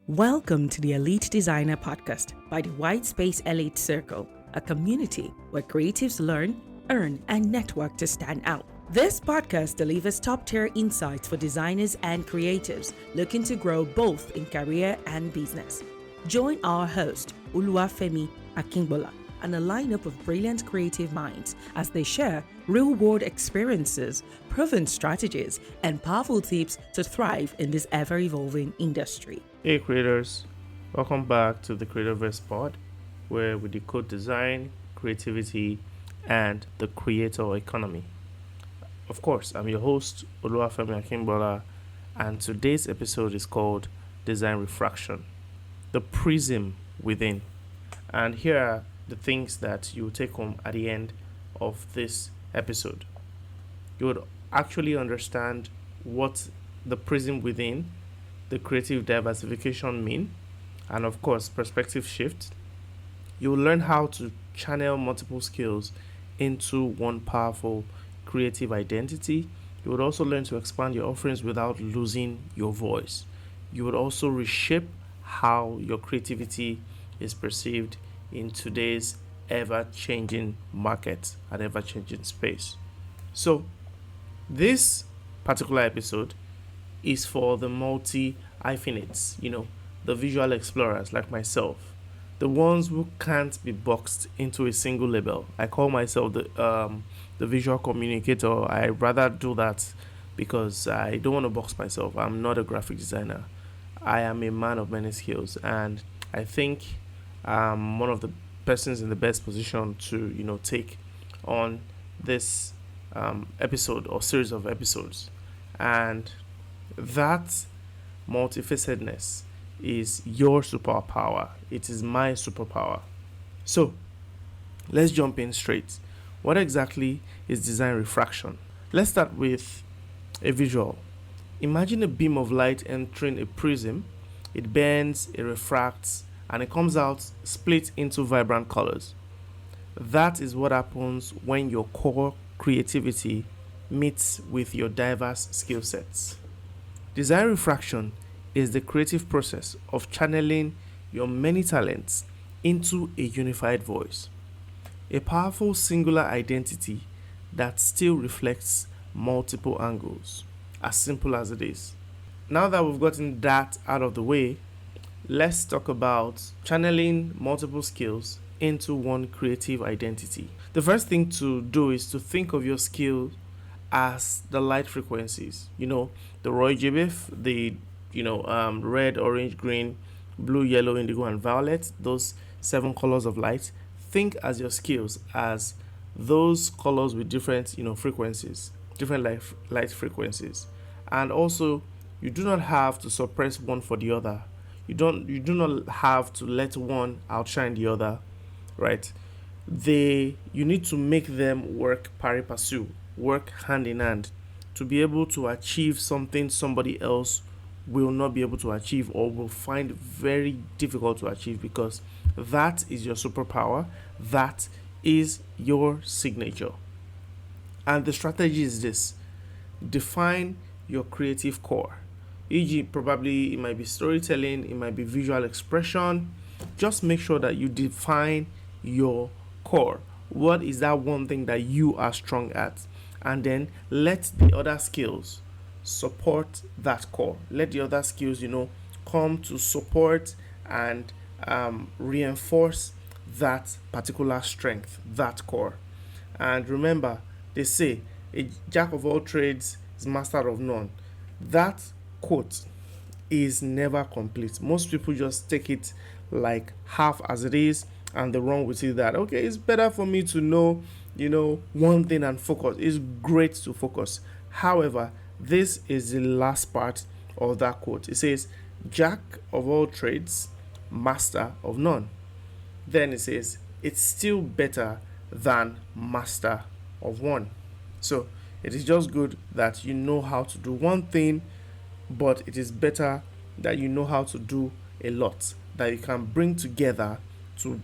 Welcome to the Elite Designer Podcast by the White Space Elite Circle, a community where creatives learn, earn, and network to stand out. This podcast delivers top-tier insights for designers and creatives looking to grow both in career and business. Join our host, Oluwafemi Akingbola, and a lineup of brilliant creative minds as they share real-world experiences, proven strategies, and powerful tips to thrive in this ever-evolving industry. Hey creators, welcome back to the Creatorverse Pod, where we decode design, creativity, and the creator economy. Of course, I'm your host, Oluwafemi Akingbola, and today's episode is called Design Refraction, the Prism Within. And here are the things that you will take home at the end of this episode. You would actually understand what the prism within, the creative diversification mean, and of course perspective shift. You will learn how to channel multiple skills into one powerful creative identity. You would also learn to expand your offerings without losing your voice. You would also reshape how your creativity is perceived in today's ever-changing market and ever-changing space. So this particular episode is for the multi-hyphenates, the visual explorers like myself, the ones who can't be boxed into a single label. I call myself the visual communicator. I rather do that because I don't want to box myself. I'm not a graphic designer. I am a man of many skills, and I think I'm one of the persons in the best position to take on this episode or series of episodes. And that multifacetedness is your superpower. It is my superpower. So let's jump in straight. What exactly is design refraction? Let's start with a visual. Imagine a beam of light entering a prism. It bends, it refracts, and it comes out split into vibrant colors. That is what happens when your core creativity meets with your diverse skill sets. Design refraction is the creative process of channeling your many talents into a unified voice, a powerful singular identity that still reflects multiple angles, as simple as it is. Now that we've gotten that out of the way, let's talk about channeling multiple skills into one creative identity. The first thing to do is to think of your skill as the light frequencies. The Roy J. Biff, the red, orange, green, blue, yellow, indigo, and violet, those 7 colors of light. Think as your skills as those colors with different frequencies, different light frequencies. And also, you do not have to suppress one for the other. You do not have to let one outshine the other, right? You need to make them work pari passu, work hand in hand, to be able to achieve something somebody else will not be able to achieve or will find very difficult to achieve, because that is your superpower, that is your signature. And the strategy is this: define your creative core. E.g., probably it might be storytelling, it might be visual expression. Just make sure that you define your core. What is that one thing that you are strong at? And then let the other skills support that core. Let the other skills, come to support and reinforce that particular strength, that core. And remember, they say a jack of all trades is master of none. That quote is never complete. Most people just take it like half as it is, and they run with it that, okay, it's better for me to know one thing and focus. It's great to focus. However, this is the last part of that quote. It says, jack of all trades, master of none. Then it says, it's still better than master of one. So it is just good that you know how to do one thing, but it is better that you know how to do a lot, that you can bring together to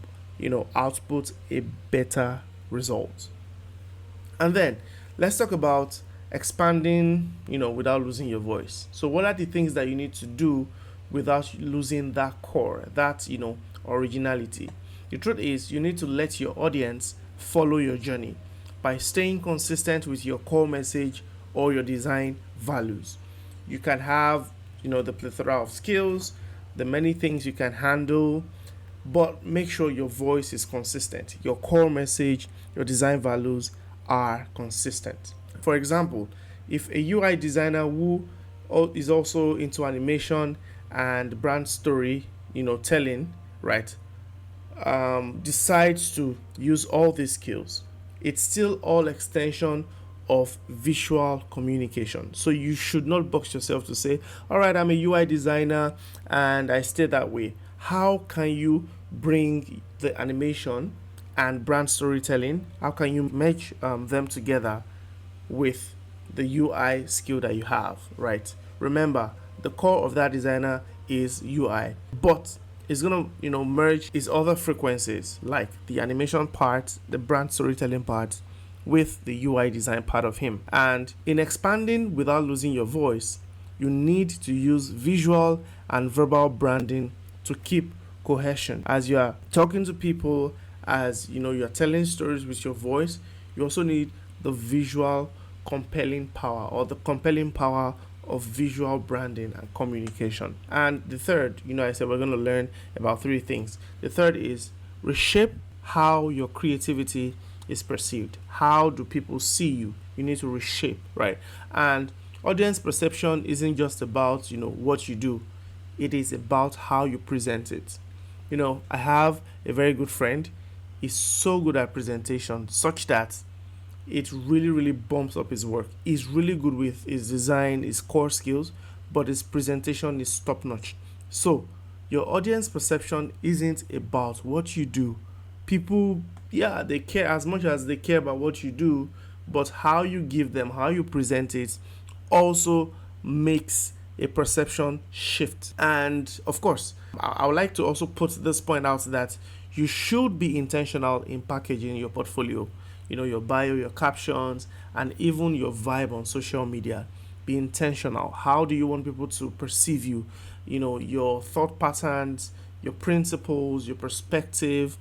output a better result. And then let's talk about expanding without losing your voice. So what are the things that you need to do without losing that core, that, originality. The truth is, you need to let your audience follow your journey by staying consistent with your core message or your design values. You can have, the plethora of skills, the many things you can handle, but make sure your voice is consistent. Your core message, your design values are consistent. For example, if a UI designer who is also into animation and brand story, telling, right, decides to use all these skills, it's still all extension of visual communication. So you should not box yourself to say, all right, I'm a UI designer and I stay that way. How can you bring the animation and brand storytelling? How can you match them together with the UI skill that you have, right? Remember, the core of that designer is UI, but it's gonna, merge its other frequencies like the animation part, the brand storytelling part, with the UI design part of him. And in expanding without losing your voice, you need to use visual and verbal branding to keep cohesion. As you are talking to people, as you're telling stories with your voice, you also need the visual compelling power, or the compelling power of visual branding and communication. And the third, I said we're going to learn about three things. The third is reshape how your creativity is perceived. How do people see you? You need to reshape, right? And audience perception isn't just about, what you do. It is about how you present it. I have a very good friend. He's so good at presentation, such that it really, really bumps up his work. He's really good with his design, his core skills, but his presentation is top notch. So your audience perception isn't about what you do. People, they care as much as they care about what you do, but how you give them, how you present it also makes a perception shift. And of course, I would like to also put this point out that you should be intentional in packaging your portfolio. Your bio, your captions, and even your vibe on social media. Be intentional. How do you want people to perceive you? Your thought patterns, your principles, your perspective,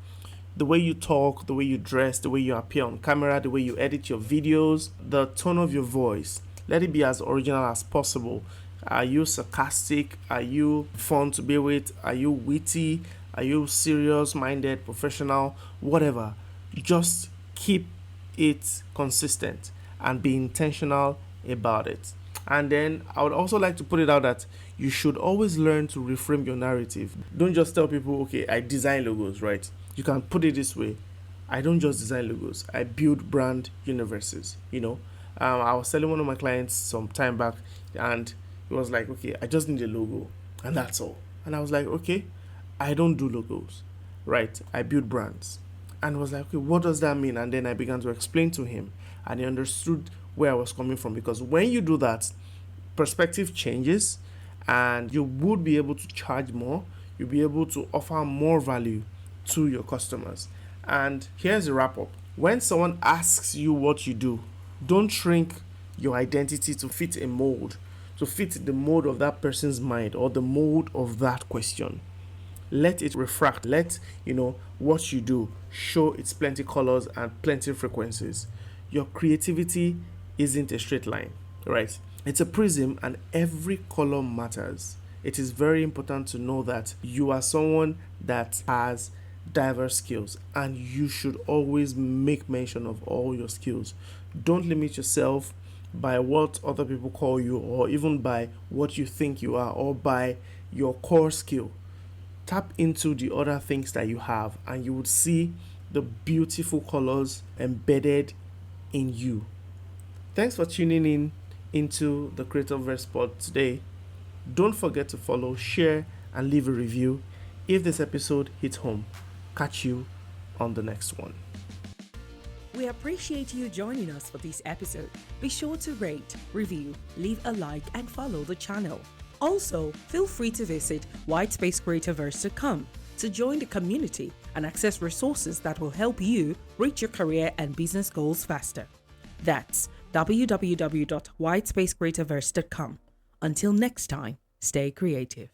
the way you talk, the way you dress, the way you appear on camera, the way you edit your videos, the tone of your voice. Let it be as original as possible. Are you sarcastic? Are you fun to be with? Are you witty? Are you serious-minded, professional? Whatever. Just keep it consistent and be intentional about it. And then I would also like to put it out that you should always learn to reframe your narrative. Don't just tell people, okay, I design logos, right? You can put it this way. I don't just design logos. I build brand universes, I was telling one of my clients some time back, and he was like, okay, I just need a logo and that's all. And I was like, okay, I don't do logos, right? I build brands. And was like, okay, what does that mean? And then I began to explain to him, and he understood where I was coming from. Because when you do that, perspective changes, and you would be able to charge more. You'll be able to offer more value to your customers. And here's the wrap up. When someone asks you what you do, don't shrink your identity to fit a mold, to fit the mold of that person's mind or the mold of that question. Let it refract. Let what you do show its plenty colors and plenty frequencies. Your creativity isn't a straight line, right? It's a prism, and every color matters. It is very important to know that you are someone that has diverse skills, and you should always make mention of all your skills. Don't limit yourself by what other people call you, or even by what you think you are, or by your core skill. Tap into the other things that you have, and you would see the beautiful colors embedded in you. Thanks for tuning in into the Creatorverse Pod today. Don't forget to follow, share, and leave a review if this episode hits home. Catch you on the next one. We appreciate you joining us for this episode. Be sure to rate, review, leave a like, and follow the channel. Also, feel free to visit whitespacecreatorverse.com to join the community and access resources that will help you reach your career and business goals faster. That's www.whitespacecreatorverse.com. Until next time, stay creative.